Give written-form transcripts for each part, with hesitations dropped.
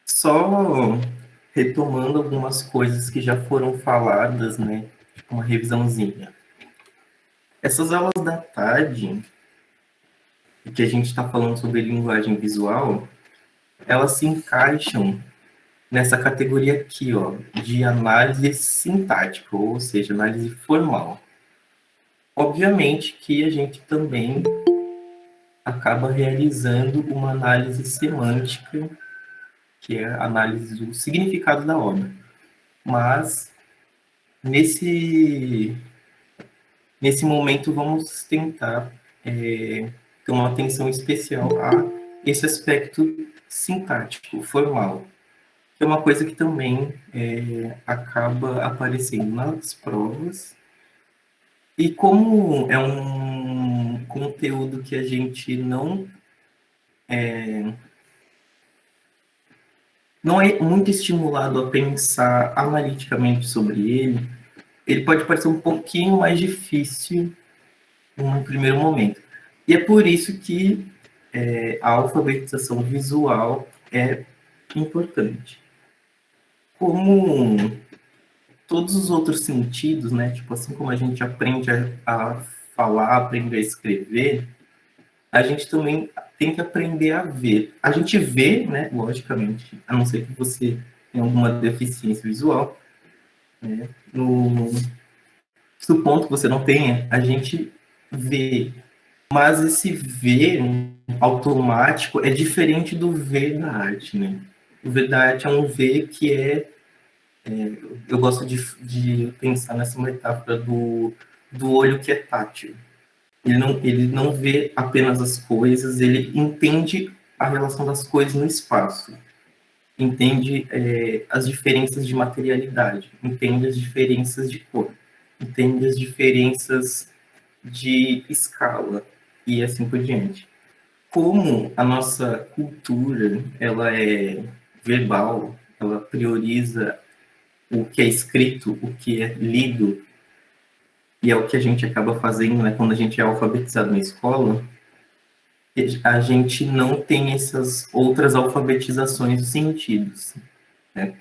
Só retomando algumas coisas que já foram faladas, né? Tipo uma revisãozinha. Essas aulas da tarde, que a gente está falando sobre linguagem visual, elas se encaixam nessa categoria aqui, ó, de análise sintática, ou seja, análise formal. Obviamente que a gente também acaba realizando uma análise semântica, que é a análise do significado da obra. Mas, nesse momento, vamos tentar ter uma atenção especial a esse aspecto sintático, formal, que é uma coisa que também acaba aparecendo nas provas. E como é um conteúdo que a gente não é muito estimulado a pensar analiticamente sobre ele pode parecer um pouquinho mais difícil num primeiro momento. E é por isso que a alfabetização visual é importante. Como todos os outros sentidos, né? Tipo assim como a gente aprende a falar, aprende a escrever, a gente também tem que aprender a ver. A gente vê, né? Logicamente, a não ser que você tenha alguma deficiência visual, né? No ponto que você não tenha, a gente vê. Mas esse ver automático é diferente do ver da arte, né? O ver da arte é um ver que eu gosto de pensar nessa metáfora do olho que é tátil. Ele não vê apenas as coisas, ele entende a relação das coisas no espaço, entende as diferenças de materialidade, entende as diferenças de cor, entende as diferenças de escala e assim por diante. Como a nossa cultura ela é verbal, ela prioriza o que é escrito, o que é lido, e é o que a gente acaba fazendo, né, quando a gente é alfabetizado na escola, a gente não tem essas outras alfabetizações dos sentidos, né,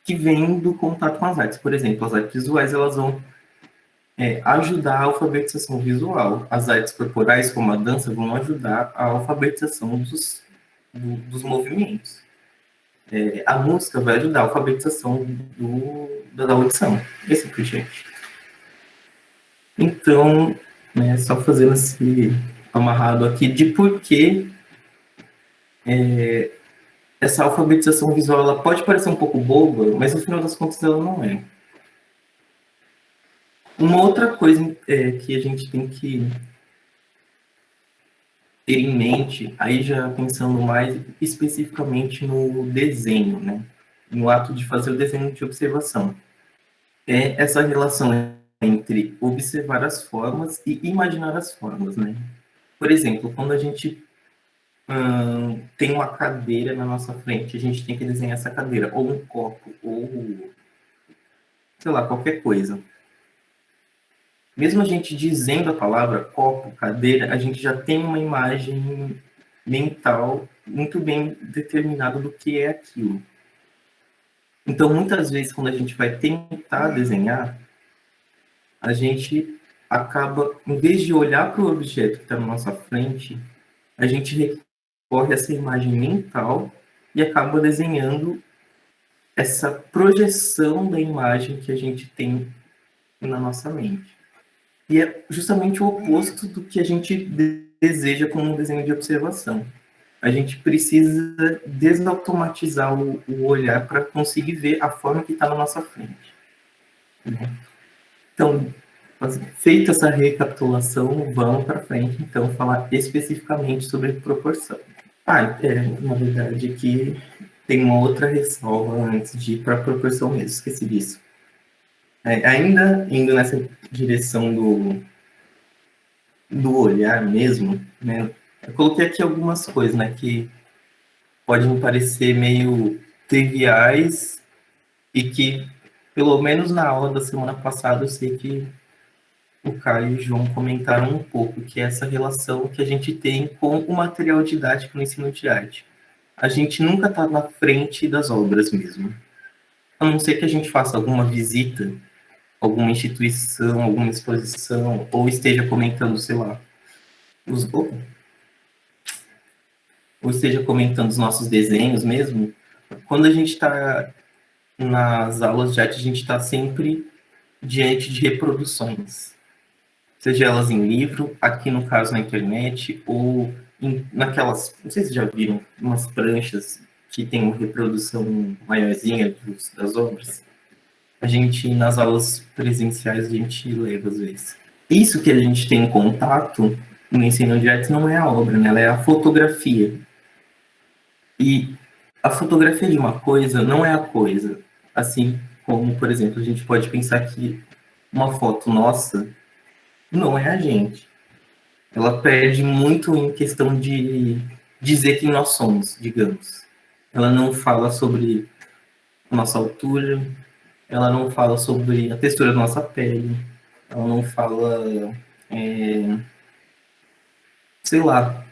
que vêm do contato com as artes. Por exemplo, as artes visuais, elas vão ajudar a alfabetização visual. As artes corporais, como a dança, vão ajudar a alfabetização dos movimentos. A música vai ajudar a alfabetização da audição. Esse por diante. Então, né, só fazendo esse amarrado aqui de por que essa alfabetização visual ela pode parecer um pouco boba, mas no final das contas ela não é. Uma outra coisa que a gente tem que ter em mente, aí já pensando mais especificamente no desenho, né? No ato de fazer o desenho de observação. É essa relação entre observar as formas e imaginar as formas, né? Por exemplo, quando a gente tem uma cadeira na nossa frente, a gente tem que desenhar essa cadeira, ou um copo, ou sei lá, qualquer coisa. Mesmo a gente dizendo a palavra copo, cadeira, a gente já tem uma imagem mental muito bem determinada do que é aquilo. Então, muitas vezes, quando a gente vai tentar desenhar, a gente acaba, em vez de olhar para o objeto que está na nossa frente, a gente recorre a essa imagem mental e acaba desenhando essa projeção da imagem que a gente tem na nossa mente. E é justamente o oposto do que a gente deseja como um desenho de observação. A gente precisa desautomatizar o olhar para conseguir ver a forma que está na nossa frente. Então, feita essa recapitulação, vamos para frente, então, falar especificamente sobre proporção. Na verdade, aqui tem uma outra ressalva antes de ir para a proporção mesmo, esqueci disso. Ainda indo nessa direção do olhar mesmo, né, eu coloquei aqui algumas coisas, né, que podem parecer meio triviais e que pelo menos na aula da semana passada, eu sei que o Caio e o João comentaram um pouco, que é essa relação que a gente tem com o material didático no ensino de arte. A gente nunca está na frente das obras mesmo. A não ser que a gente faça alguma visita, alguma instituição, alguma exposição, ou esteja comentando, sei lá, os, ou esteja comentando os nossos desenhos mesmo. Quando a gente está nas aulas de arte, a gente está sempre diante de reproduções, seja elas em livro, aqui no caso na internet, ou naquelas, não sei se já viram, umas pranchas que tem uma reprodução maiorzinha das obras. A gente, nas aulas presenciais, a gente leva às vezes. Isso que a gente tem em contato no ensino de artes não é a obra, né? Ela é a fotografia. E a fotografia de uma coisa não é a coisa. Assim como, por exemplo, a gente pode pensar que uma foto nossa não é a gente. Ela perde muito em questão de dizer quem nós somos, digamos. Ela não fala sobre a nossa altura, ela não fala sobre a textura da nossa pele, ela não fala, sei lá,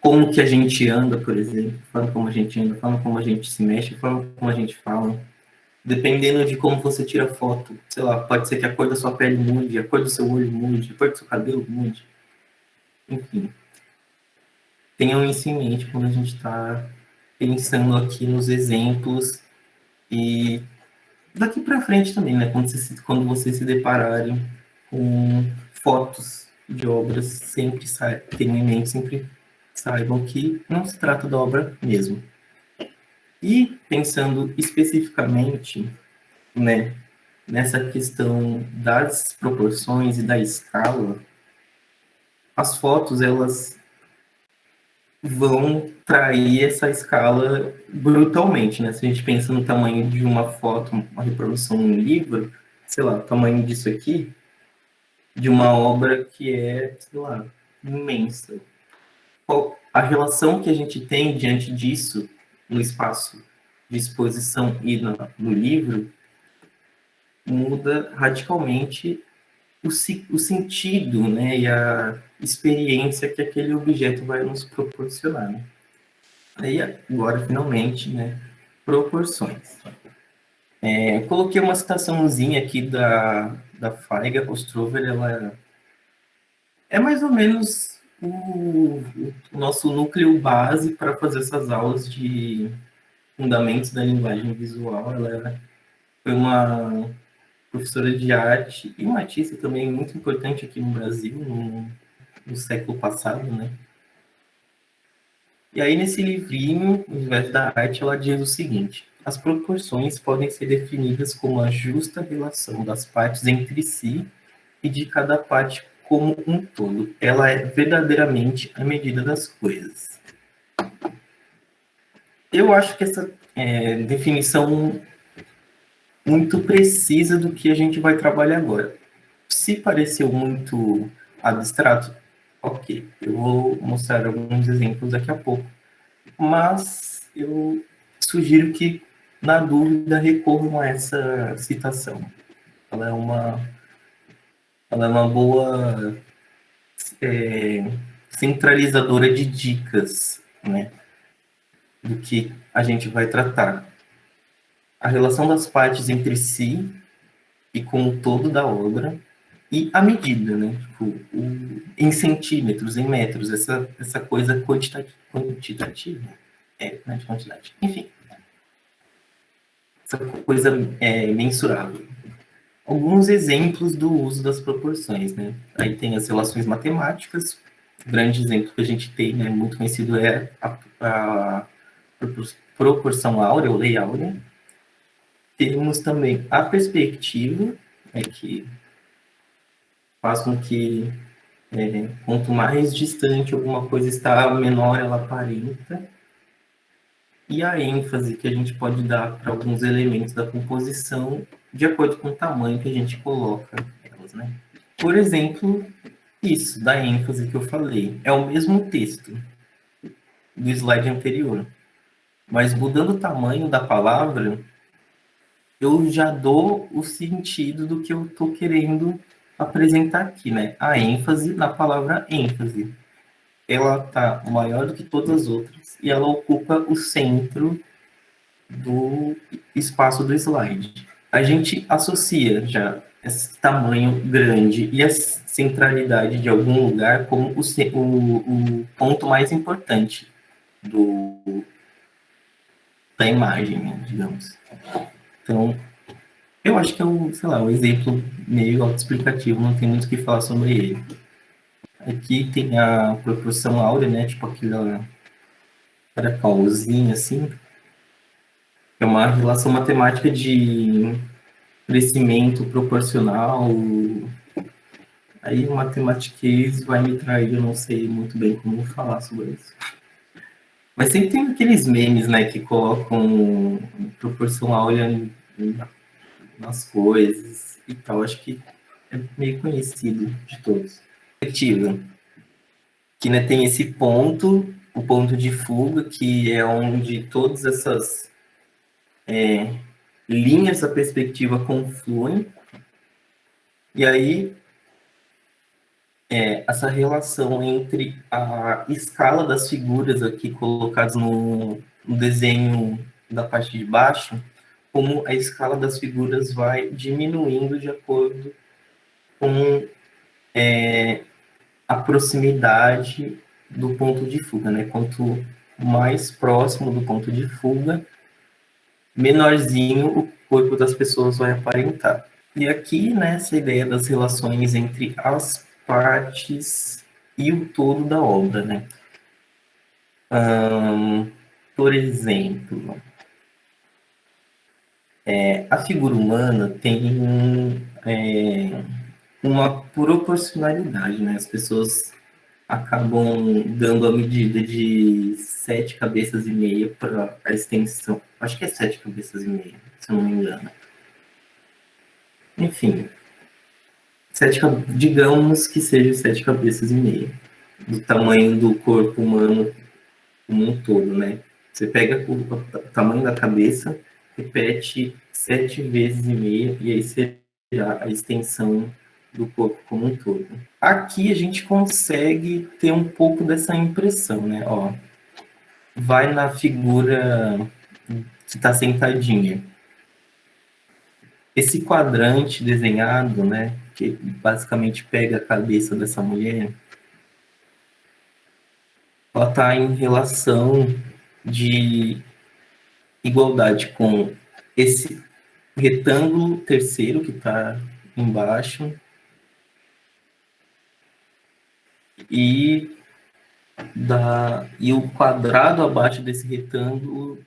como que a gente anda, por exemplo, a forma como a gente anda, a forma como a gente se mexe, a forma como a gente fala. Dependendo de como você tira a foto, sei lá, pode ser que a cor da sua pele mude, a cor do seu olho mude, a cor do seu cabelo mude. Enfim, tenham isso em mente quando a gente está pensando aqui nos exemplos e daqui para frente também, né? Quando vocês se depararem com fotos de obras, sempre tenham em mente, sempre saibam que não se trata da obra mesmo. E pensando especificamente, né, nessa questão das proporções e da escala, as fotos elas vão trair essa escala brutalmente, né? Se a gente pensa no tamanho de uma foto, uma reprodução em um livro, sei lá, o tamanho disso aqui, de uma obra que é, sei lá, imensa. A relação que a gente tem diante disso no espaço de exposição e no livro muda radicalmente o sentido, né, e a experiência que aquele objeto vai nos proporcionar. Né? Aí, agora, finalmente, né, proporções. Eu coloquei uma citaçãozinha aqui da Faiga Ostrover, ela é mais ou menos o nosso núcleo base para fazer essas aulas de fundamentos da linguagem visual. Ela foi uma professora de arte e uma artista também muito importante aqui no Brasil, no século passado, né? E aí, nesse livrinho, O Universo da Arte, ela diz o seguinte: as proporções podem ser definidas como a justa relação das partes entre si e de cada parte como um todo. Ela é verdadeiramente a medida das coisas. Eu acho que essa definição muito precisa do que a gente vai trabalhar agora. Se pareceu muito abstrato, ok, eu vou mostrar alguns exemplos daqui a pouco, mas eu sugiro que, na dúvida, recorram a essa citação. Ela é uma boa centralizadora de dicas, né, do que a gente vai tratar. A relação das partes entre si e com o todo da obra, e a medida, né? Tipo, em centímetros, em metros, essa coisa quantitativa, não é de quantidade, enfim, essa coisa mensurável. Alguns exemplos do uso das proporções, né? Aí tem as relações matemáticas, o grande exemplo que a gente tem, né, muito conhecido é a proporção áurea, ou lei áurea. Temos também a perspectiva, que faz com que quanto mais distante alguma coisa está, menor ela aparenta. E a ênfase que a gente pode dar para alguns elementos da composição de acordo com o tamanho que a gente coloca elas, né? Por exemplo, isso da ênfase que eu falei, é o mesmo texto do slide anterior, mas mudando o tamanho da palavra, eu já dou o sentido do que eu estou querendo apresentar aqui, né? A ênfase na palavra ênfase. Ela está maior do que todas as outras e ela ocupa o centro do espaço do slide. A gente associa já esse tamanho grande e a centralidade de algum lugar como o ponto mais importante da imagem, né, digamos. Então, eu acho que é o, sei lá, um exemplo meio autoexplicativo, não tem muito o que falar sobre ele. Aqui tem a proporção áurea, né, tipo aquela caracolzinha assim, é uma relação matemática de crescimento proporcional. Aí o matematiquês vai me trair, eu não sei muito bem como falar sobre isso. Mas sempre tem aqueles memes, né, que colocam proporção áurea nas coisas e tal. Acho que é meio conhecido de todos. Perspectiva, que né, tem esse ponto, o ponto de fuga, que é onde todas essas linhas da perspectiva confluem. E aí essa relação entre a escala das figuras aqui colocadas no desenho da parte de baixo, como a escala das figuras vai diminuindo de acordo com a proximidade do ponto de fuga, né? Quanto mais próximo do ponto de fuga, menorzinho o corpo das pessoas vai aparentar. E aqui, né, essa ideia das relações entre as partes e o todo da obra, né? Por exemplo, a figura humana tem uma proporcionalidade, né? As pessoas acabam dando a medida de 7,5 cabeças para a extensão. Acho que é 7,5 cabeças, se eu não me engano. Enfim, digamos que seja 7,5 cabeças, do tamanho do corpo humano como um todo, né? Você pega o tamanho da cabeça, repete 7 vezes e meia, e aí será a extensão do corpo como um todo. Aqui a gente consegue ter um pouco dessa impressão, né? Ó, vai na figura que está sentadinha. Esse quadrante desenhado, né, que basicamente pega a cabeça dessa mulher, ela está em relação de igualdade com esse retângulo terceiro que está embaixo e e o quadrado abaixo desse retângulo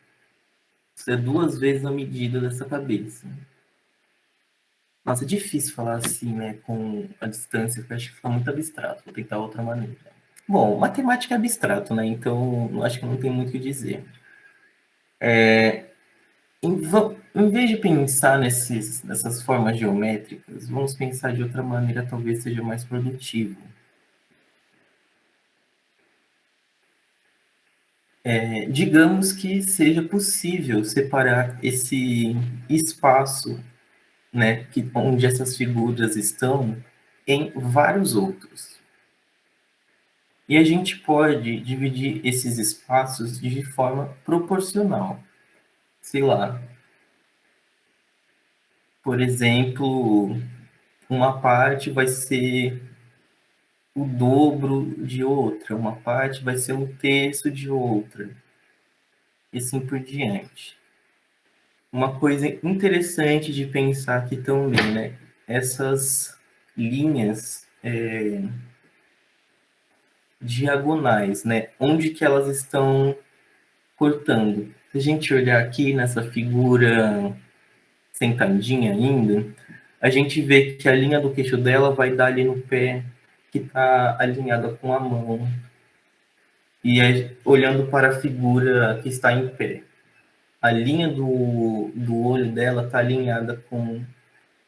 é 2 vezes a medida dessa cabeça. Nossa, é difícil falar assim, né, com a distância, porque acho que fica muito abstrato. Vou tentar outra maneira. Bom, matemática é abstrato, né, então acho que não tem muito o que dizer. Em vez de pensar nessas formas geométricas, vamos pensar de outra maneira, talvez seja mais produtivo. Digamos que seja possível separar esse espaço, né, onde essas figuras estão, em vários outros. E a gente pode dividir esses espaços de forma proporcional. Sei lá, por exemplo, uma parte vai ser o dobro de outra, uma parte vai ser 1/3 de outra, e assim por diante. Uma coisa interessante de pensar aqui também, né? Essas linhas diagonais, né? Onde que elas estão cortando? Se a gente olhar aqui nessa figura sentadinha ainda, a gente vê que a linha do queixo dela vai dar ali no pé, que está alinhada com a mão, e olhando para a figura que está em pé. A linha do olho dela está alinhada com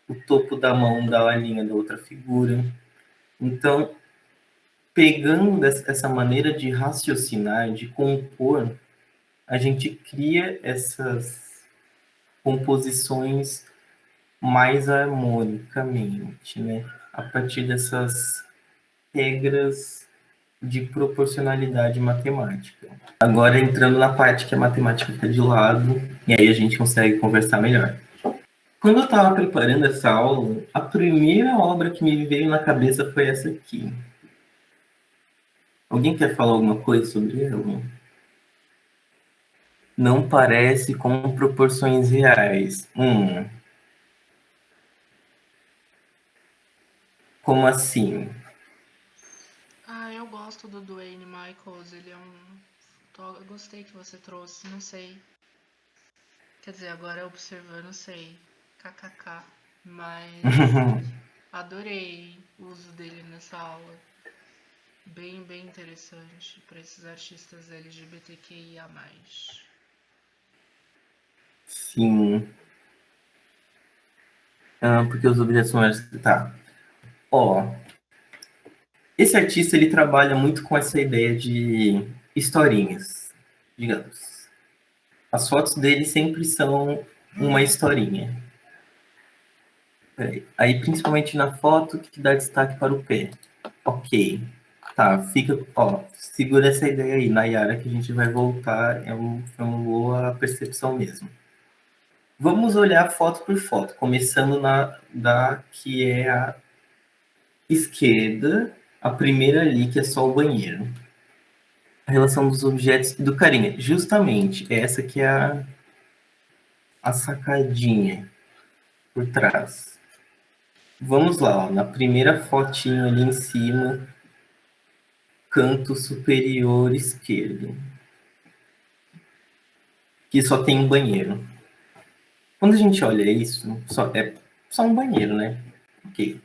o topo da mão da linha da outra figura. Então, pegando essa maneira de raciocinar, de compor, a gente cria essas composições mais harmonicamente, né? A partir dessas regras de proporcionalidade matemática. Agora entrando na parte que a matemática fica de lado, e aí a gente consegue conversar melhor. Quando eu estava preparando essa aula, a primeira obra que me veio na cabeça foi essa aqui. Alguém quer falar alguma coisa sobre ela? Não parece com proporções reais. Como assim? Ah, eu gosto do Dwayne Michaels, ele é um. Eu gostei que você trouxe, não sei. Quer dizer, agora observando, sei. KKK. Mas adorei o uso dele nessa aula. Bem, bem interessante para esses artistas LGBTQIA. Sim. Porque os objetos são... Tá. Ó, esse artista, ele trabalha muito com essa ideia de historinhas, digamos. As fotos dele sempre são uma historinha. Aí, principalmente na foto, que dá destaque para o pé. Ok. Tá, fica... Ó, segura essa ideia aí, Nayara, que a gente vai voltar. É uma boa percepção mesmo. Vamos olhar foto por foto, começando da que é a esquerda, a primeira ali, que é só o banheiro. A relação dos objetos e do carinha. Justamente, essa que é a sacadinha por trás. Vamos lá, ó, na primeira fotinho ali em cima, canto superior esquerdo, que só tem um banheiro. Quando a gente olha isso, é só um banheiro, né? Ok.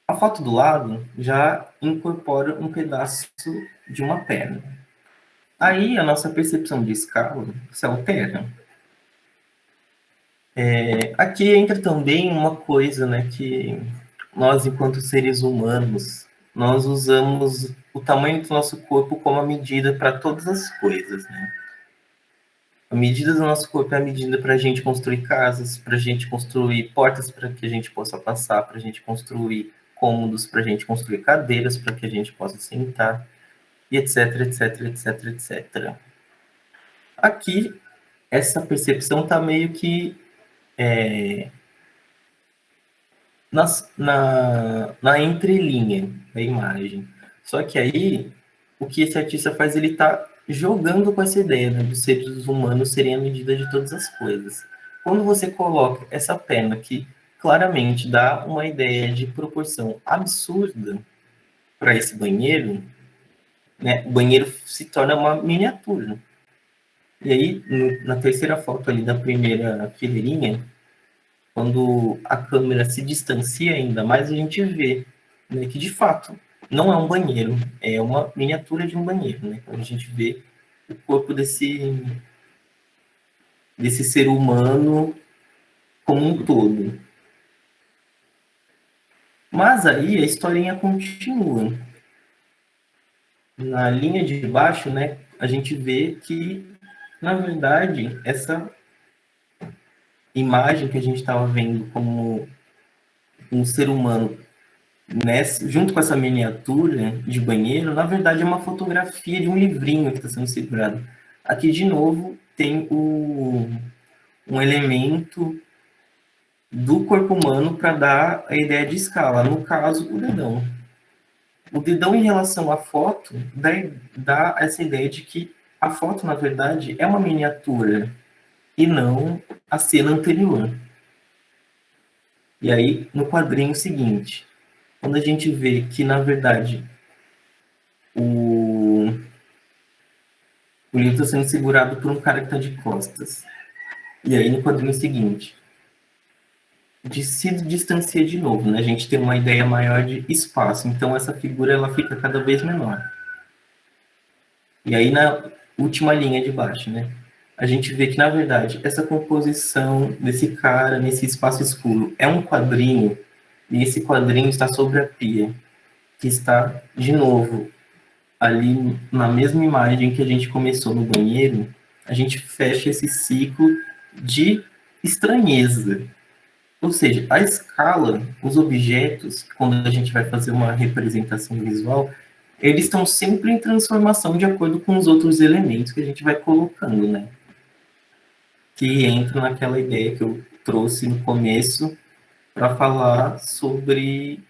A foto do lado já incorpora um pedaço de uma perna. Aí a nossa percepção de escala se altera. Aqui entra também uma coisa, né, que nós, enquanto seres humanos, nós usamos o tamanho do nosso corpo como a medida para todas as coisas, né? A medida do nosso corpo é a medida para a gente construir casas, para a gente construir portas para que a gente possa passar, para a gente construir cômodos, para a gente construir cadeiras para que a gente possa sentar, e etc, etc, etc, etc. Aqui, essa percepção está meio que na entrelinha da imagem. Só que aí, o que esse artista faz, ele está jogando com essa ideia, né, dos seres humanos serem a medida de todas as coisas. Quando você coloca essa perna que claramente dá uma ideia de proporção absurda para esse banheiro, né, o banheiro se torna uma miniatura. E aí, na terceira foto ali da primeira fileirinha, quando a câmera se distancia ainda mais, a gente vê, né, que de fato não é um banheiro, é uma miniatura de um banheiro, né? Quando a gente vê o corpo desse ser humano como um todo. Mas aí a historinha continua. Na linha de baixo, né, a gente vê que, na verdade, essa imagem que a gente estava vendo como um ser humano junto com essa miniatura de banheiro, na verdade é uma fotografia de um livrinho que está sendo segurado. Aqui, de novo, tem um elemento do corpo humano para dar a ideia de escala, no caso, o dedão. O dedão, em relação à foto, dá essa ideia de que a foto, na verdade, é uma miniatura e não a cena anterior. E aí, no quadrinho seguinte, quando a gente vê que, na verdade, o livro está sendo segurado por um cara que está de costas. E aí, no quadrinho seguinte, se distancia de novo, né? A gente tem uma ideia maior de espaço. Então, essa figura ela fica cada vez menor. E aí, na última linha de baixo, né? A gente vê que, na verdade, essa composição desse cara nesse espaço escuro é um quadrinho, e esse quadrinho está sobre a pia, que está, de novo, ali na mesma imagem que a gente começou no banheiro, a gente fecha esse ciclo de estranheza. Ou seja, a escala, os objetos, quando a gente vai fazer uma representação visual, eles estão sempre em transformação de acordo com os outros elementos que a gente vai colocando, né? Que entra naquela ideia que eu trouxe no começo para falar sobre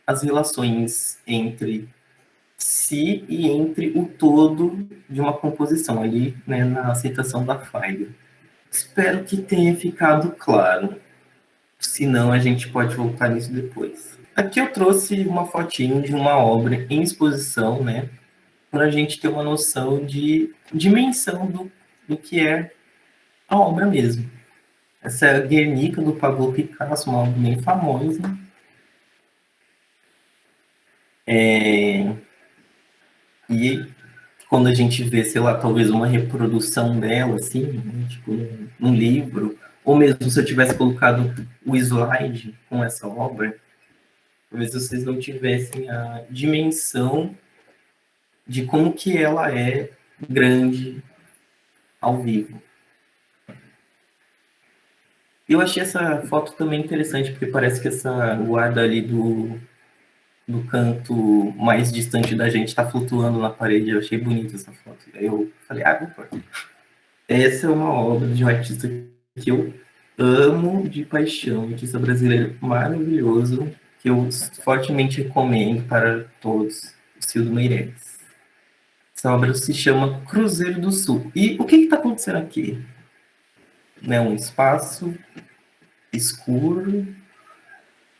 as relações entre si e entre o todo de uma composição ali, né, na citação da Feiger. Espero que tenha ficado claro. Senão a gente pode voltar nisso depois. Aqui eu trouxe uma fotinho de uma obra em exposição, né, para a gente ter uma noção de dimensão do que é a obra mesmo. Essa é a Guernica, do Pablo Picasso, uma obra bem famosa. E quando a gente vê, sei lá, talvez uma reprodução dela, assim, né, tipo, num livro, ou mesmo se eu tivesse colocado o slide com essa obra, talvez vocês não tivessem a dimensão de como que ela é grande ao vivo. Eu achei essa foto também interessante, porque parece que essa guarda ali do canto mais distante da gente está flutuando na parede. Eu achei bonita essa foto. Aí eu falei, opa. Essa é uma obra de um artista que eu amo de paixão, um artista brasileiro maravilhoso, que eu fortemente recomendo para todos, o Cildo Meireles. Essa obra se chama Cruzeiro do Sul. E o que está acontecendo aqui? Né, um espaço escuro,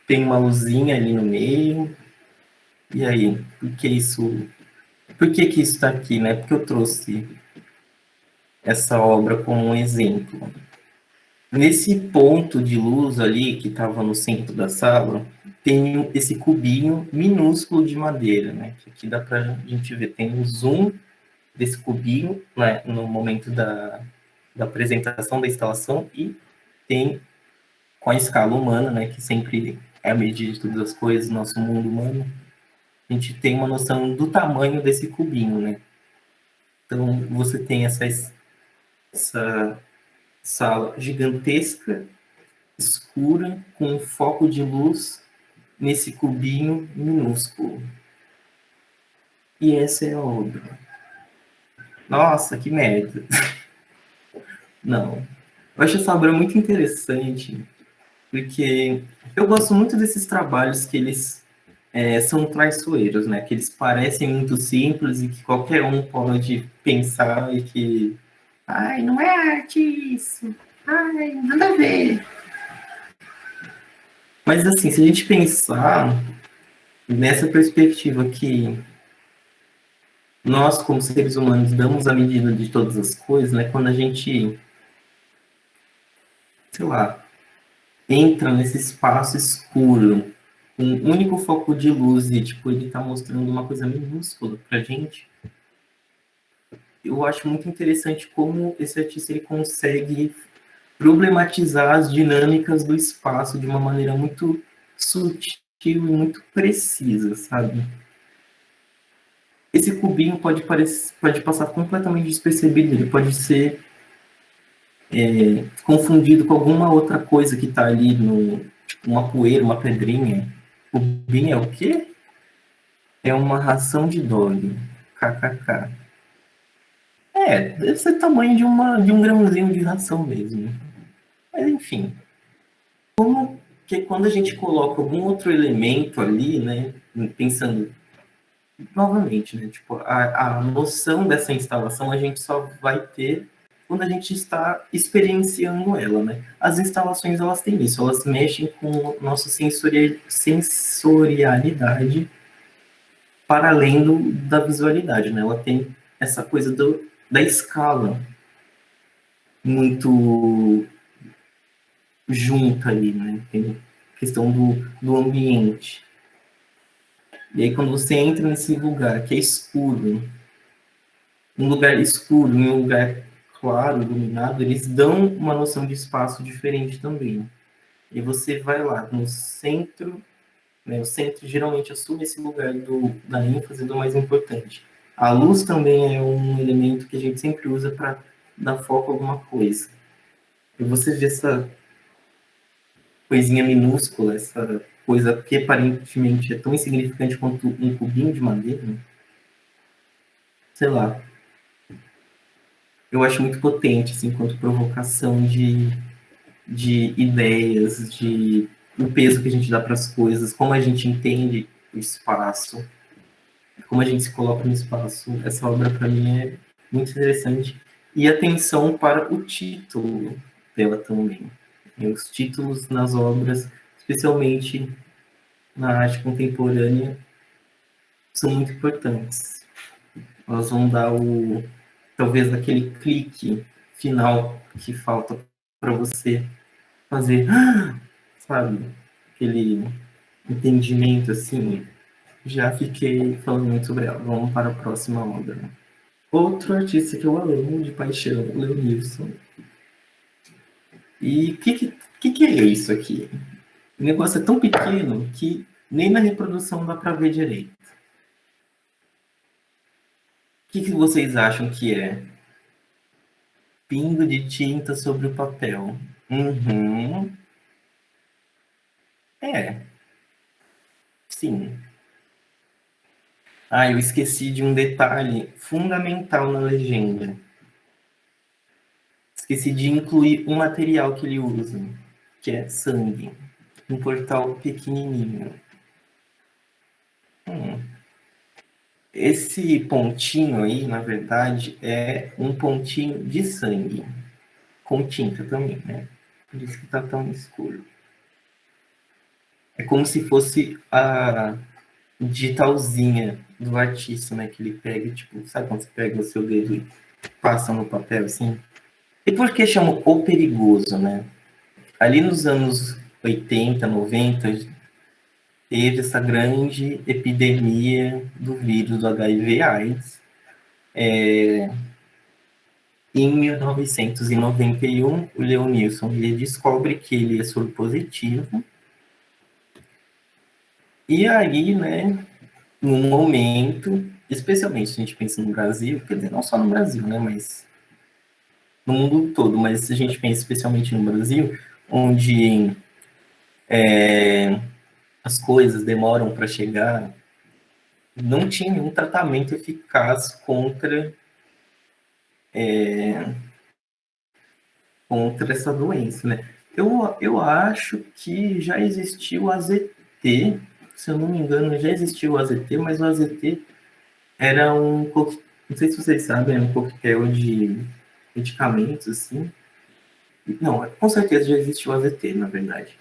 tem uma luzinha ali no meio. E aí, por que isso está aqui, né? Porque eu trouxe essa obra como um exemplo. Nesse ponto de luz ali, que estava no centro da sala, tem esse cubinho minúsculo de madeira, né? Que aqui dá para a gente ver, tem um zoom desse cubinho, né, no momento da apresentação da instalação, e tem com a escala humana, né, que sempre é a medida de todas as coisas, nosso mundo humano, a gente tem uma noção do tamanho desse cubinho, né? Então, você tem essa sala gigantesca, escura, com um foco de luz nesse cubinho minúsculo. E essa é a obra. Nossa, que merda. Não. Eu acho essa obra muito interessante, porque eu gosto muito desses trabalhos que eles são traiçoeiros, né? Que eles parecem muito simples e que qualquer um pode pensar e que, ai, não é arte isso, ai, nada a ver. Mas assim, se a gente pensar nessa perspectiva que nós, como seres humanos, damos a medida de todas as coisas, né? Quando a gente, sei lá, entra nesse espaço escuro, um único foco de luz e, tipo, ele tá mostrando uma coisa minúscula pra gente, eu acho muito interessante como esse artista ele consegue problematizar as dinâmicas do espaço de uma maneira muito sutil e muito precisa, sabe? Esse cubinho pode passar completamente despercebido, ele pode ser confundido com alguma outra coisa que está ali, uma poeira, uma pedrinha. Cubinho é o quê? É uma ração de dog. KKK. Deve ser o tamanho de um grãozinho de ração mesmo. Mas enfim, como que quando a gente coloca algum outro elemento ali, né, pensando novamente, né, tipo, a noção dessa instalação a gente só vai ter quando a gente está experienciando ela, né? As instalações, elas têm isso, elas mexem com nossa sensorialidade para além da visualidade, né? Ela tem essa coisa da escala muito junta ali, né? Tem a questão do ambiente. E aí, quando você entra nesse lugar que é escuro, um lugar escuro e um lugar claro, iluminado, eles dão uma noção de espaço diferente também. E você vai lá no centro, né? O centro geralmente assume esse lugar da ênfase do mais importante. A luz também é um elemento que a gente sempre usa para dar foco a alguma coisa. E você vê essa coisinha minúscula, essa coisa que aparentemente é tão insignificante quanto um cubinho de madeira, sei lá, eu acho muito potente, assim, quanto provocação de ideias, de o peso que a gente dá para as coisas, como a gente entende o espaço, como a gente se coloca no espaço. Essa obra, para mim, é muito interessante. E atenção para o título dela também. E os títulos nas obras, especialmente na arte contemporânea, são muito importantes. Elas vão dar talvez aquele clique final que falta para você fazer, sabe, aquele entendimento assim. Já fiquei falando muito sobre ela. Vamos para a próxima obra. Outro artista que eu amo de paixão, Leonilson. E o que é isso aqui? O negócio é tão pequeno que nem na reprodução dá para ver direito. O que vocês acham que é? Pingo de tinta sobre o papel. Uhum. É, sim. Ah, eu esqueci de um detalhe fundamental na legenda. Esqueci de incluir um material que ele usa, que é sangue. Um portal pequenininho. Esse pontinho aí, na verdade, é um pontinho de sangue. Com tinta também, né? Por isso que tá tão escuro. É como se fosse a digitalzinha do artista, né? Que ele pega, tipo, sabe quando você pega o seu dedo e passa no papel, assim? E por que chama O Perigoso, né? Ali nos anos 80, 90, teve essa grande epidemia do vírus do HIV/AIDS. Em 1991, o Leonilson ele descobre que ele é soro positivo. E aí, né, num momento, especialmente se a gente pensa no Brasil, quer dizer, não só no Brasil, né, mas no mundo todo, mas se a gente pensa especialmente no Brasil, onde as coisas demoram para chegar, não tinha nenhum tratamento eficaz contra essa doença, né? Eu acho que já existiu o AZT, se eu não me engano, já existiu o AZT, mas o AZT era não sei se vocês sabem, era um coquetel de medicamentos, assim. Não, com certeza já existiu o AZT, na verdade.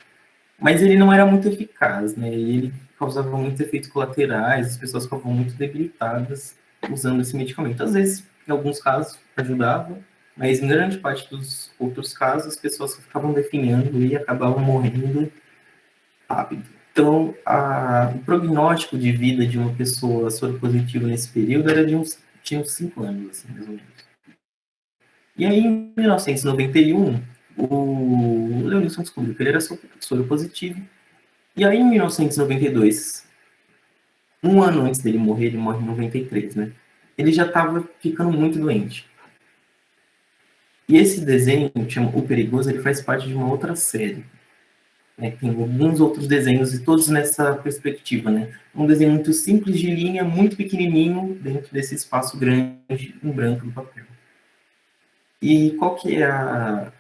Mas ele não era muito eficaz, né? Ele causava muitos efeitos colaterais, as pessoas ficavam muito debilitadas usando esse medicamento. Às vezes, em alguns casos, ajudava, mas em grande parte dos outros casos, as pessoas ficavam definhando e acabavam morrendo rápido. Então, o prognóstico de vida de uma pessoa soropositiva nesse período era tinha uns 5 anos, assim, mais ou menos. E aí, em 1991, o Leonilson descobriu que ele era soropositivo. E aí, em 1992, um ano antes dele morrer, ele morre em 93, né? Ele já estava ficando muito doente. E esse desenho, que chama O Perigoso, ele faz parte de uma outra série. Né? Tem alguns outros desenhos, e todos nessa perspectiva, né? Um desenho muito simples, de linha, muito pequenininho, dentro desse espaço grande, em branco no papel. E qual que é a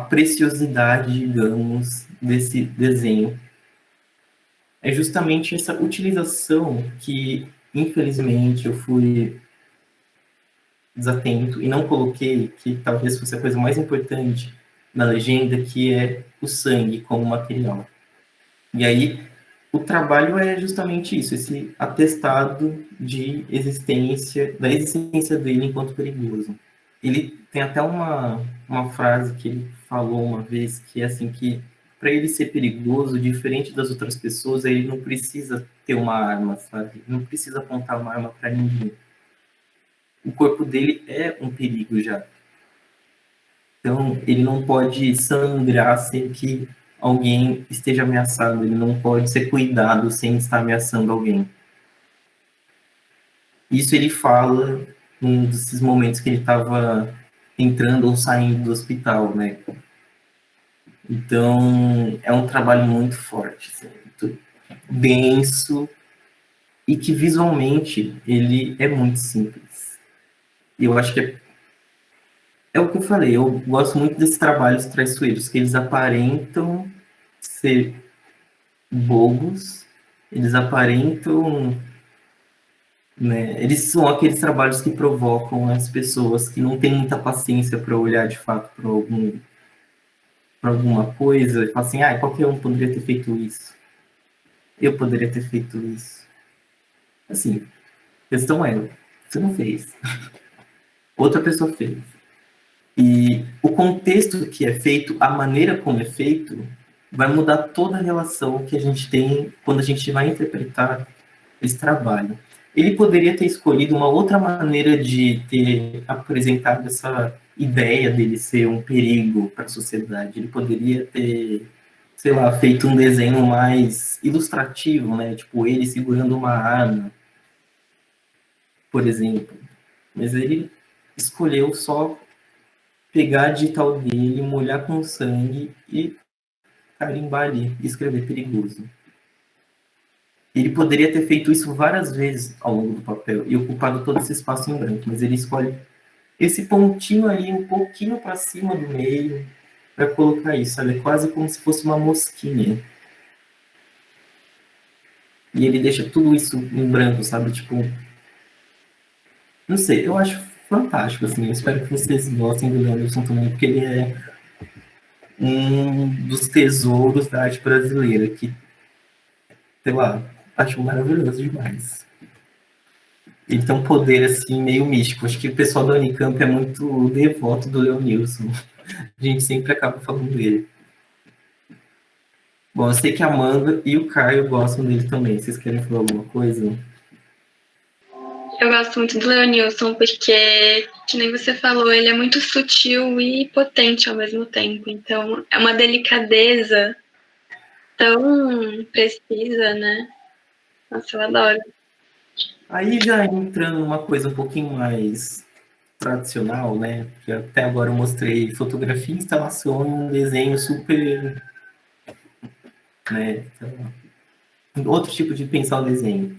preciosidade, digamos, desse desenho? É justamente essa utilização que, infelizmente, eu fui desatento e não coloquei, que talvez fosse a coisa mais importante na legenda, que é o sangue como material. E aí, o trabalho é justamente isso, esse atestado de existência, da existência dele enquanto perigoso. Ele tem até uma frase que ele falou uma vez, que é assim, que para ele ser perigoso, diferente das outras pessoas, ele não precisa ter uma arma, sabe? Não precisa apontar uma arma para ninguém. O corpo dele é um perigo já. Então, ele não pode sangrar sem que alguém esteja ameaçado, ele não pode ser cuidado sem estar ameaçando alguém. Isso ele fala num desses momentos que ele estava entrando ou saindo do hospital, né? Então, é um trabalho muito forte, assim, muito denso, e que visualmente ele é muito simples. E eu acho que é o que eu falei, eu gosto muito desses trabalhos traiçoeiros, que eles aparentam ser bobos, eles aparentam, né, eles são aqueles trabalhos que provocam as pessoas que não têm muita paciência para olhar de fato para alguma coisa e falar assim, ah, qualquer um poderia ter feito isso, eu poderia ter feito isso. Assim, a questão é, você não fez, outra pessoa fez. E o contexto que é feito, a maneira como é feito, vai mudar toda a relação que a gente tem quando a gente vai interpretar esse trabalho. Ele poderia ter escolhido uma outra maneira de ter apresentado essa ideia dele ser um perigo para a sociedade. Ele poderia ter, sei lá, feito um desenho mais ilustrativo, né? Tipo, ele segurando uma arma, por exemplo. Mas ele escolheu só pegar a digital dele, molhar com sangue e carimbar ali, e escrever perigoso. Ele poderia ter feito isso várias vezes ao longo do papel e ocupado todo esse espaço em branco, mas ele escolhe esse pontinho ali, um pouquinho para cima do meio, para colocar isso, sabe? É quase como se fosse uma mosquinha. E ele deixa tudo isso em branco, sabe? Tipo, não sei, eu acho fantástico, assim. Eu espero que vocês gostem do Leonilson também, porque ele é um dos tesouros da arte brasileira, que, sei lá, acho maravilhoso demais. Ele tem um poder, assim, meio místico. Acho que o pessoal da Unicamp é muito devoto do Leonilson. A gente sempre acaba falando dele. Bom, eu sei que a Amanda e o Caio gostam dele também. Vocês querem falar alguma coisa? Eu gosto muito do Leonilson porque, que nem você falou, ele é muito sutil e potente ao mesmo tempo. Então, é uma delicadeza tão precisa, né? Nossa, eu adoro. Aí já entrando numa coisa um pouquinho mais tradicional, né? Que até agora eu mostrei fotografia, instalação e um desenho super, né? Então, outro tipo de pensar o desenho.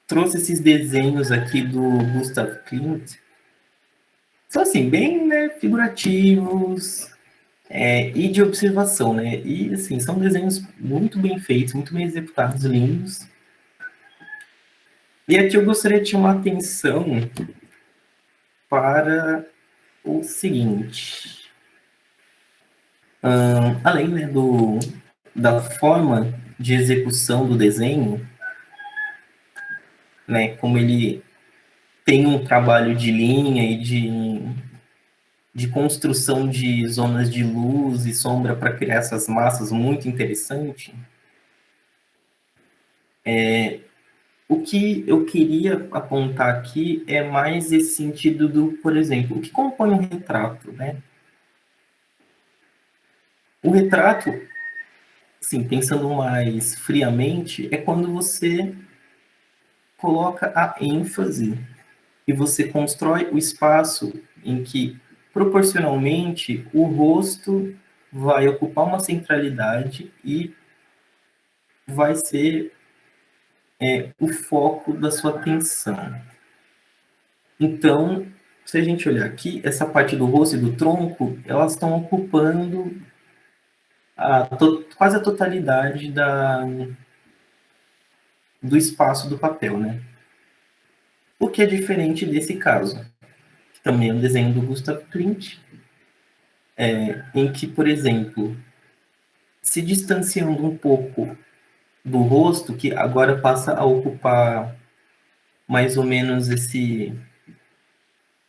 Trouxe esses desenhos aqui do Gustav Klimt. São assim, bem, né, figurativos, e de observação, né? E assim, são desenhos muito bem feitos, muito bem executados, lindos. E aqui eu gostaria de chamar a atenção para o seguinte. Além, né, da forma de execução do desenho, né, como ele tem um trabalho de linha e de construção de zonas de luz e sombra para criar essas massas muito interessante, o que eu queria apontar aqui é mais esse sentido do, por exemplo, o que compõe um retrato, né? O retrato, sim, pensando mais friamente, é quando você coloca a ênfase e você constrói o espaço em que, proporcionalmente, o rosto vai ocupar uma centralidade e vai ser o foco da sua atenção. Então, se a gente olhar aqui, essa parte do rosto e do tronco, elas estão ocupando quase a totalidade do espaço do papel, né? O que é diferente desse caso, que também é um desenho do Gustav Klimt, em que, por exemplo, se distanciando um pouco do rosto, que agora passa a ocupar mais ou menos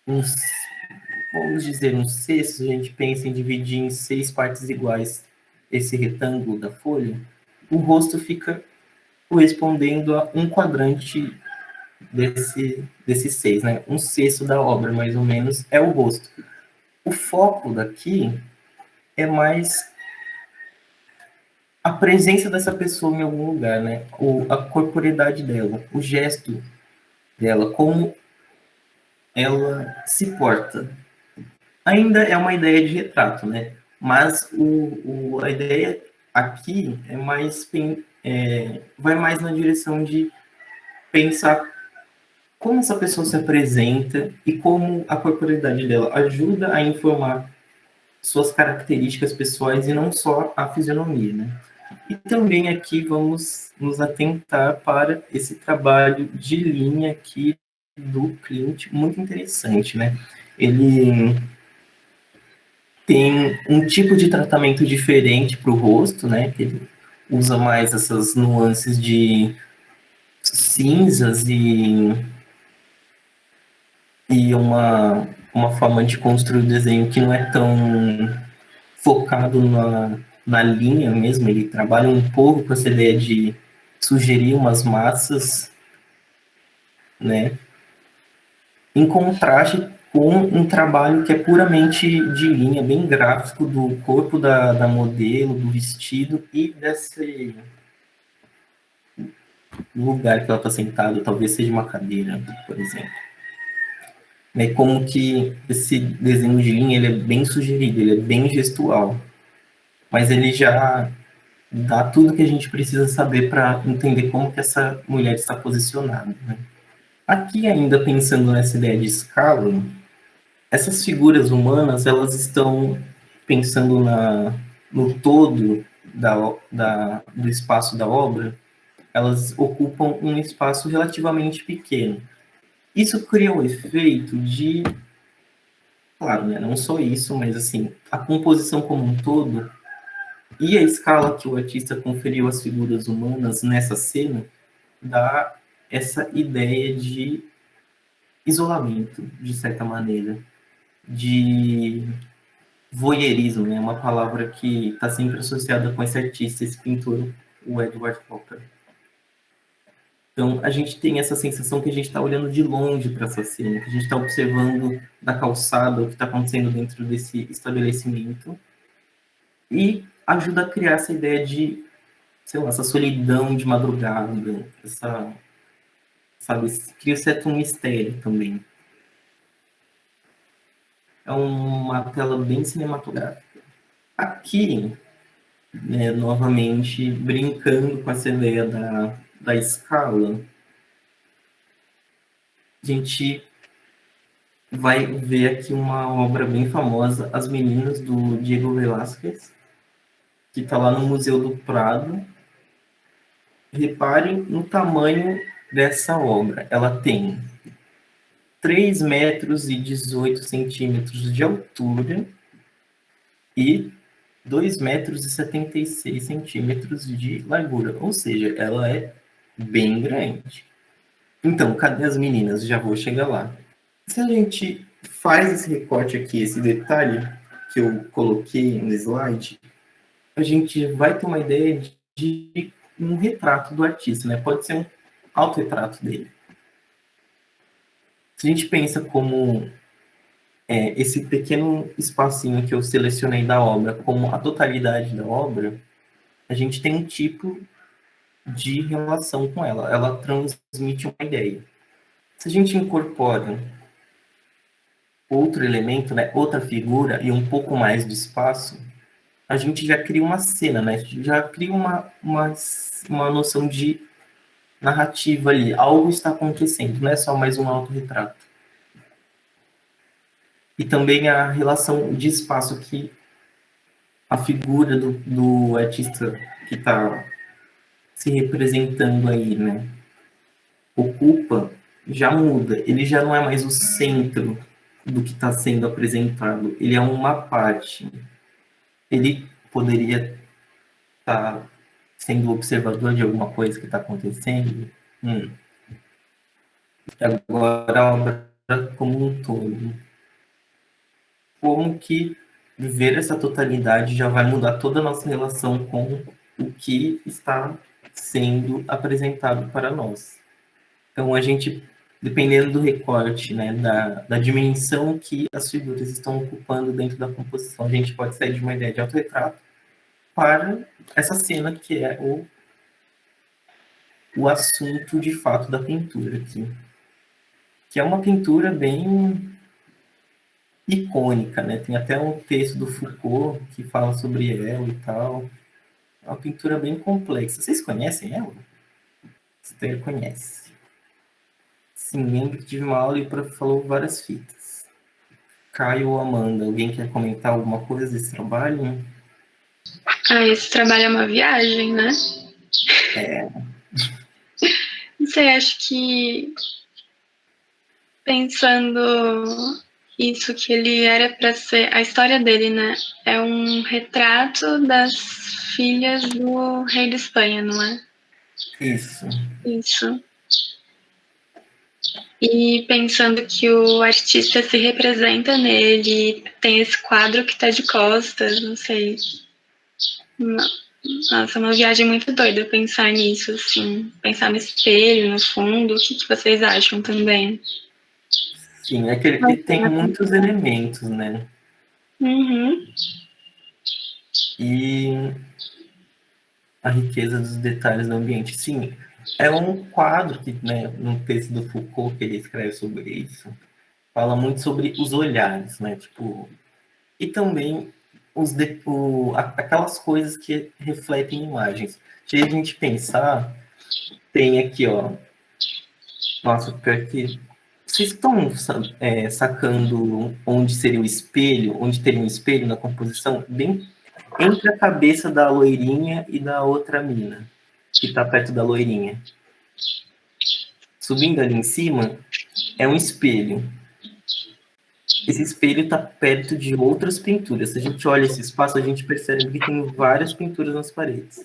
uns, vamos dizer, um sexto, a gente pensa em dividir em 6 partes iguais esse retângulo da folha, o rosto fica correspondendo a um quadrante desses 6, né? Um sexto da obra, mais ou menos, é o rosto. O foco daqui é mais a presença dessa pessoa em algum lugar, né? A corporeidade dela, o gesto dela, como ela se porta. Ainda é uma ideia de retrato, né? Mas a ideia aqui é mais vai mais na direção de pensar como essa pessoa se apresenta e como a corporalidade dela ajuda a informar suas características pessoais e não só a fisionomia, né? E também aqui vamos nos atentar para esse trabalho de linha aqui do Clint, muito interessante, né? Ele tem um tipo de tratamento diferente para o rosto, né? Que ele usa mais essas nuances de cinzas e uma forma de construir o desenho que não é tão focado na linha mesmo. Ele trabalha um pouco com essa ideia de sugerir umas massas, né? Em contraste com um trabalho que é puramente de linha, bem gráfico, do corpo da modelo, do vestido e desse lugar que ela está sentada, talvez seja uma cadeira, por exemplo. É como que esse desenho de linha ele é bem sugerido, ele é bem gestual, mas ele já dá tudo que a gente precisa saber para entender como que essa mulher está posicionada, né? Aqui ainda pensando nessa ideia de escala, essas figuras humanas, elas estão pensando no todo do espaço da obra, elas ocupam um espaço relativamente pequeno. Isso cria um efeito de, claro, né, não só isso, mas assim, a composição como um todo e a escala que o artista conferiu às figuras humanas nessa cena dá essa ideia de isolamento, de certa maneira, de voyeurismo, né? Uma palavra que está sempre associada com esse artista, esse pintor, o Edward Hopper. Então, a gente tem essa sensação que a gente está olhando de longe para essa cena, que a gente está observando da calçada o que está acontecendo dentro desse estabelecimento e ajuda a criar essa ideia de, sei lá, essa solidão de madrugada, sabe, cria certo mistério também. É uma tela bem cinematográfica. Aqui, né, novamente, brincando com essa ideia da escala, a gente vai ver aqui uma obra bem famosa, As Meninas, do Diego Velázquez, que está lá no Museu do Prado. Reparem no tamanho dessa obra. Ela tem 3 metros e 18 centímetros de altura e 2 metros e 76 centímetros de largura, ou seja, ela é bem grande. Então, cadê as meninas? Já vou chegar lá. Se a gente faz esse recorte aqui, esse detalhe que eu coloquei no slide, a gente vai ter uma ideia de um retrato do artista, né? Pode ser um autorretrato dele. Se a gente pensa como esse pequeno espacinho que eu selecionei da obra como a totalidade da obra, a gente tem um tipo de relação com ela. Ela transmite uma ideia. Se a gente incorpora outro elemento, né, outra figura e um pouco mais de espaço, a gente já cria uma cena, né? Já cria uma noção de narrativa ali. Algo está acontecendo, não é só mais um autorretrato. E também a relação de espaço que a figura do artista que está se representando aí, né, ocupa, já muda. Ele já não é mais o centro do que está sendo apresentado. Ele é uma parte. Ele poderia estar sendo observador de alguma coisa que está acontecendo. Agora a obra como um todo. Como que viver essa totalidade já vai mudar toda a nossa relação com o que está sendo apresentado para nós. Então, a gente, dependendo do recorte, né, da dimensão que as figuras estão ocupando dentro da composição, a gente pode sair de uma ideia de autorretrato para essa cena que é o assunto de fato da pintura aqui. que é uma pintura bem icônica, né? Tem até um texto do Foucault que fala sobre ela e tal. É uma pintura bem complexa. Vocês conhecem ela? Você conhece. Sim, lembro que tive uma aula e o prof falou várias fitas. Caio ou Amanda, alguém quer comentar alguma coisa desse trabalho? Esse trabalho é uma viagem, né? Não sei, acho que pensando isso que ele era para ser, a história dele, né? É um retrato das filhas do rei da Espanha, não é? Isso. Isso. E pensando que o artista se representa nele, tem esse quadro que tá de costas, não sei. Nossa, é uma viagem muito doida pensar nisso, assim. Pensar no espelho, no fundo. O que vocês acham também? Sim, é que ele tem muitos elementos, né? Uhum. E a riqueza dos detalhes do ambiente. Sim, é um quadro que, né, no texto do Foucault que ele escreve sobre isso, fala muito sobre os olhares, né? Tipo, e também aquelas coisas que refletem imagens. Se a gente pensar, tem aqui, ó. Nossa, pior que. Vocês estão sacando onde seria o espelho, onde teria um espelho na composição? Bem entre a cabeça da loirinha e da outra mina, que está perto da loirinha. Subindo ali em cima, é um espelho. Esse espelho está perto de outras pinturas. Se a gente olha esse espaço, a gente percebe que tem várias pinturas nas paredes.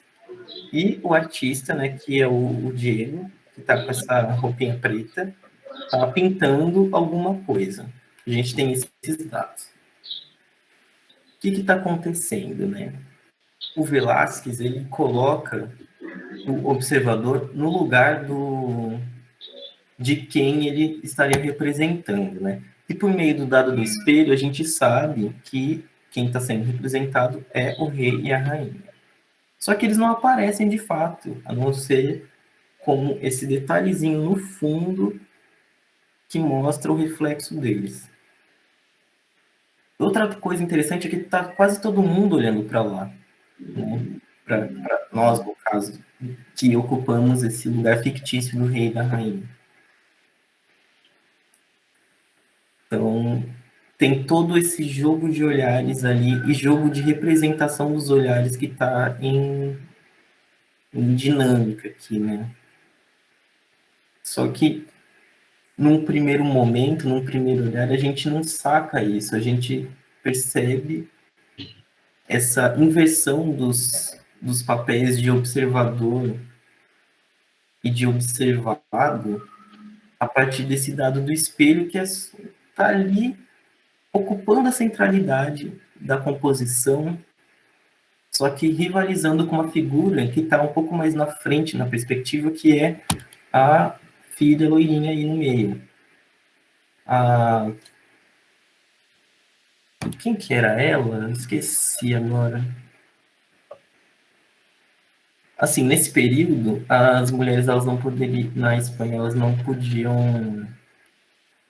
E o artista, né, que é o Diego, que está com essa roupinha preta, está pintando alguma coisa. A gente tem esses dados. O que está acontecendo, né? O Velázquez, ele coloca o observador no lugar de quem ele estaria representando, né? E por meio do dado do espelho, a gente sabe que quem está sendo representado é o rei e a rainha. Só que eles não aparecem de fato, a não ser como esse detalhezinho no fundo que mostra o reflexo deles. Outra coisa interessante é que está quase todo mundo olhando para lá, né? Para nós, no caso, que ocupamos esse lugar fictício do rei e da rainha. Então, tem todo esse jogo de olhares ali e jogo de representação dos olhares que está em dinâmica aqui, né? Só que num primeiro momento, num primeiro olhar, a gente não saca isso, a gente percebe essa inversão dos papéis de observador e de observado a partir desse dado do espelho que está ali ocupando a centralidade da composição, só que rivalizando com uma figura que está um pouco mais na frente na perspectiva, que é a filha loirinha aí no meio. Quem que era ela? Esqueci agora. Assim, nesse período, as mulheres, elas não poderiam, na Espanha, elas não podiam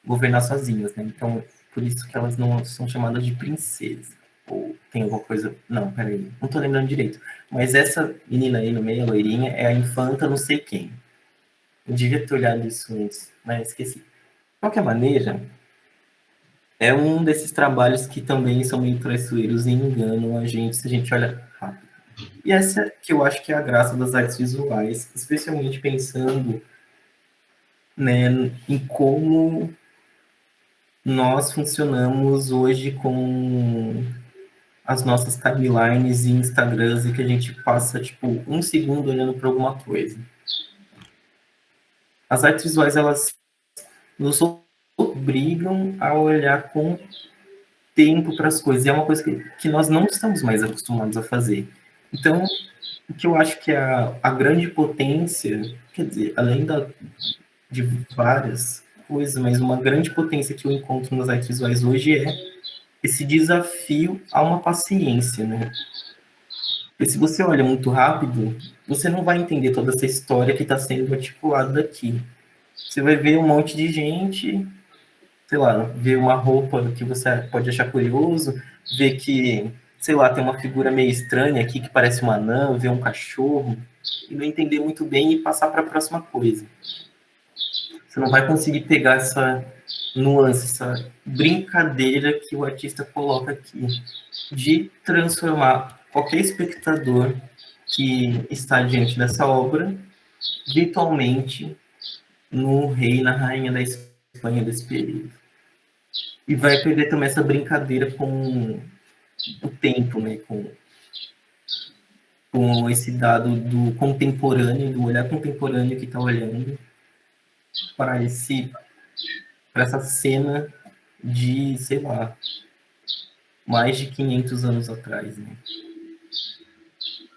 governar sozinhas, né? Então, por isso que elas não são chamadas de princesa. Ou tem alguma coisa... Não, peraí, não tô lembrando direito. Mas essa menina aí no meio, a loirinha, é a infanta não sei quem. Eu devia ter olhado isso antes, mas esqueci. De qualquer maneira, é um desses trabalhos que também são meio traiçoeiros e enganam a gente se a gente olha rápido. E essa que eu acho que é a graça das artes visuais, especialmente pensando, né, em como nós funcionamos hoje com as nossas timelines e Instagrams e que a gente passa, tipo, um segundo olhando para alguma coisa. As artes visuais, elas nos obrigam a olhar com tempo para as coisas. E é uma coisa que nós não estamos mais acostumados a fazer. Então, o que eu acho que é a grande potência, quer dizer, além de várias coisas, mas uma grande potência que eu encontro nas artes visuais hoje é esse desafio a uma paciência, né? Porque se você olha muito rápido, você não vai entender toda essa história que está sendo articulada aqui. você vai ver um monte de gente, sei lá, ver uma roupa que você pode achar curioso, ver que, sei lá, tem uma figura meio estranha aqui que parece uma anã, ver um cachorro, e não entender muito bem e passar para a próxima coisa. Você não vai conseguir pegar essa nuance, essa brincadeira que o artista coloca aqui, de transformar qualquer espectador que está diante dessa obra virtualmente no rei e na rainha da Espanha desse período. E vai perder também essa brincadeira com o tempo, né? Com esse dado do contemporâneo, do olhar contemporâneo que está olhando para essa cena de, sei lá, mais de 500 anos atrás, né?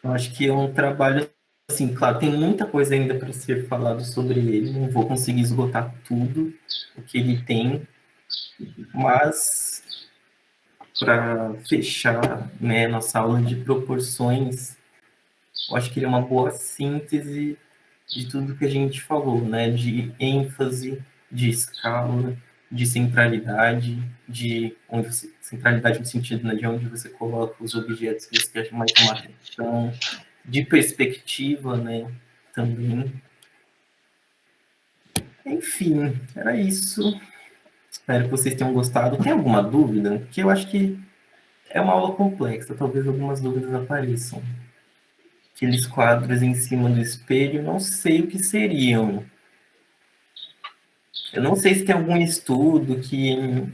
Eu acho que é um trabalho, assim, claro, tem muita coisa ainda para ser falado sobre ele, não vou conseguir esgotar tudo o que ele tem, mas para fechar, né, nossa aula de proporções, eu acho que ele é uma boa síntese de tudo que a gente falou, né, de ênfase, de escala, de centralidade, centralidade no sentido, né, de onde você coloca os objetos que você quer mais chamar atenção, de perspectiva, né, também. Enfim, era isso. Espero que vocês tenham gostado. Tem alguma dúvida? Porque eu acho que é uma aula complexa, talvez algumas dúvidas apareçam. Aqueles quadros em cima do espelho, não sei o que seriam. Eu não sei se tem algum estudo que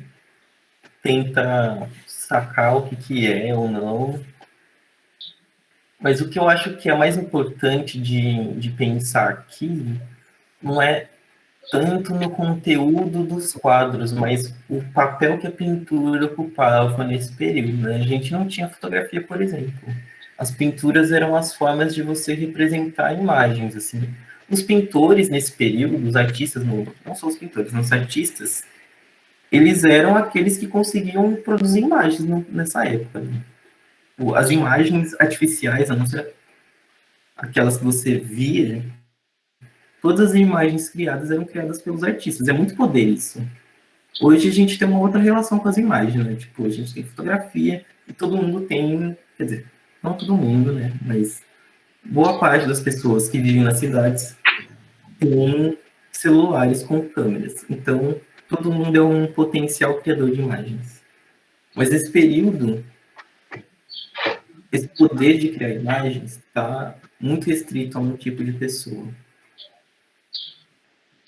tenta sacar o que é ou não. Mas o que eu acho que é mais importante de pensar aqui não é tanto no conteúdo dos quadros, mas o papel que a pintura ocupava nesse período, né? A gente não tinha fotografia, por exemplo. As pinturas eram as formas de você representar imagens, assim. Os pintores nesse período, os artistas, não só os pintores, os artistas, eles eram aqueles que conseguiam produzir imagens nessa época, né? As imagens artificiais, a não ser aquelas que você via, todas as imagens criadas eram criadas pelos artistas. É muito poder isso. Hoje a gente tem uma outra relação com as imagens, né? Tipo, a gente tem fotografia e todo mundo tem, quer dizer, não todo mundo, né? Mas boa parte das pessoas que vivem nas cidades tem celulares com câmeras. Então, todo mundo é um potencial criador de imagens. Mas esse período, esse poder de criar imagens está muito restrito a um tipo de pessoa.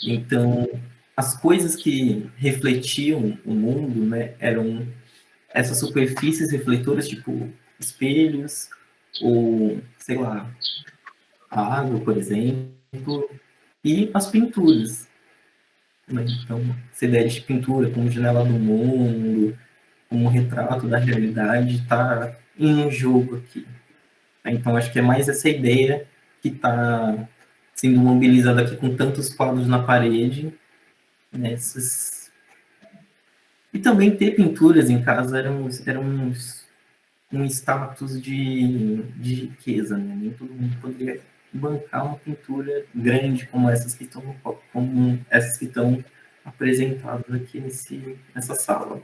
Então, as coisas que refletiam o mundo, né, eram essas superfícies refletoras, tipo espelhos, ou, sei lá, a água, por exemplo, e as pinturas. Né? Então, ideias de pintura como Janela do Mundo, como um retrato da realidade, está em jogo aqui. Então, acho que é mais essa ideia que está sendo mobilizada aqui com tantos quadros na parede, nessas. E também ter pinturas em casa era um status de riqueza, né? Nem todo mundo poderia bancar uma pintura grande como essas que estão apresentadas aqui nessa sala.